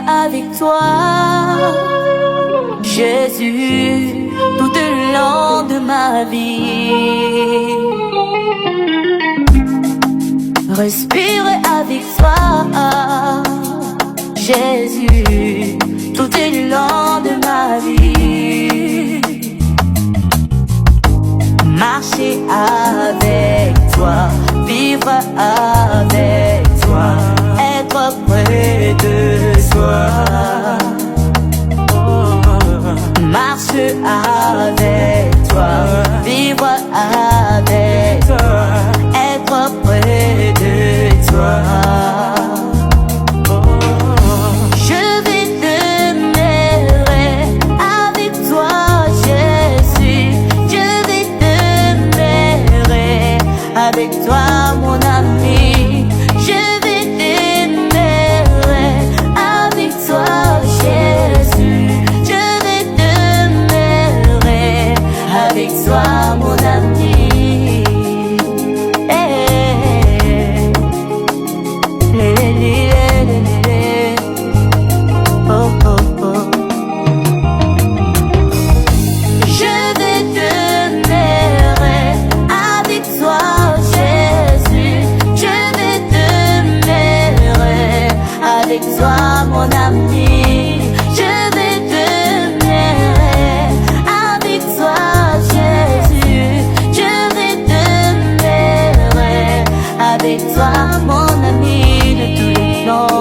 avec toi, Jésus, tout le long de ma vie. Respirer avec toi, Jésus, tout le long de ma vie. Marcher avec toi, vivre avec toi, être près de toi. Marcher avec toi, vivre avec toi, être près de toi. Je vais demeurer avec toi, Jésus. Je vais demeurer avec toi, mon ami. Je vais demeurer avec toi, Jésus. Je vais demeurer avec toi, mon ami. Toi, mon ami, je vais demeurer avec toi, Jésus. Je vais demeurer avec toi, mon ami, de tous les temps.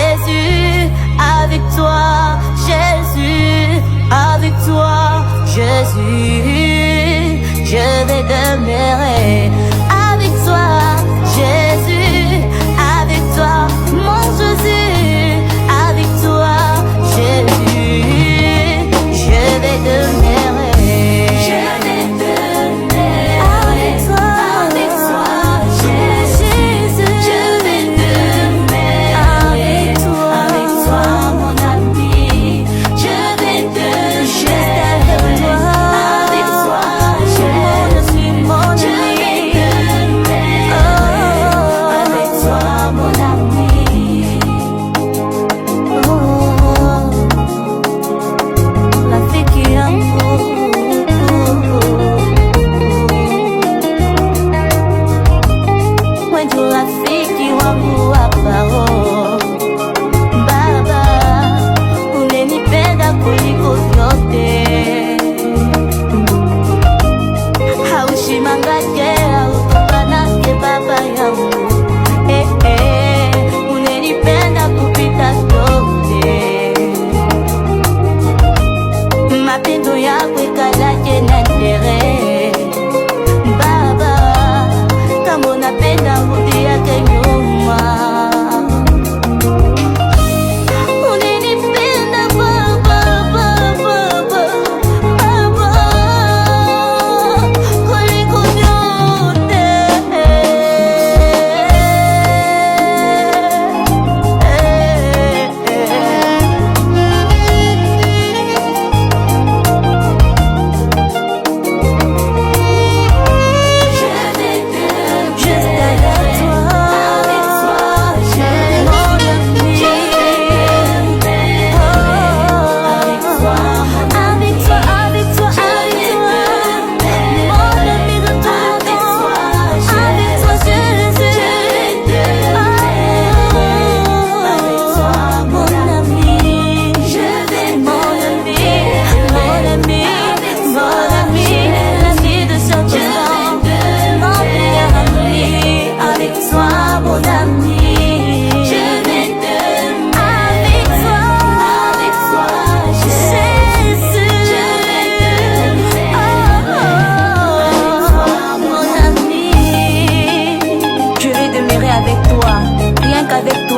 Jésus, je vais demeurer avec toi, Jésus, avec toi, mon Jésus, avec toi, Jésus, je vais demeurer, avec toi, Jésus, je vais demeurer avec toi, mon ami, je vais demeurer.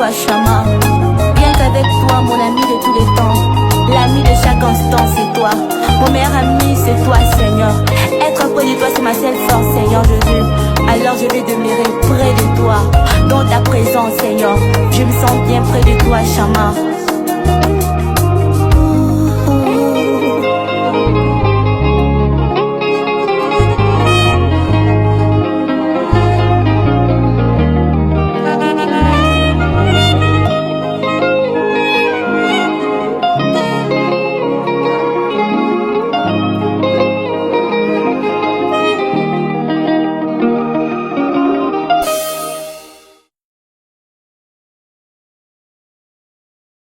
toi, Chama. Rien qu'avec toi, mon ami de tous les temps, l'ami de chaque instant, c'est toi. Mon meilleur ami, c'est toi, Seigneur. Être près de toi, c'est ma seule force, Seigneur Jésus. Alors je vais demeurer près de toi, dans ta présence, Seigneur. Je me sens bien près de toi, Chama.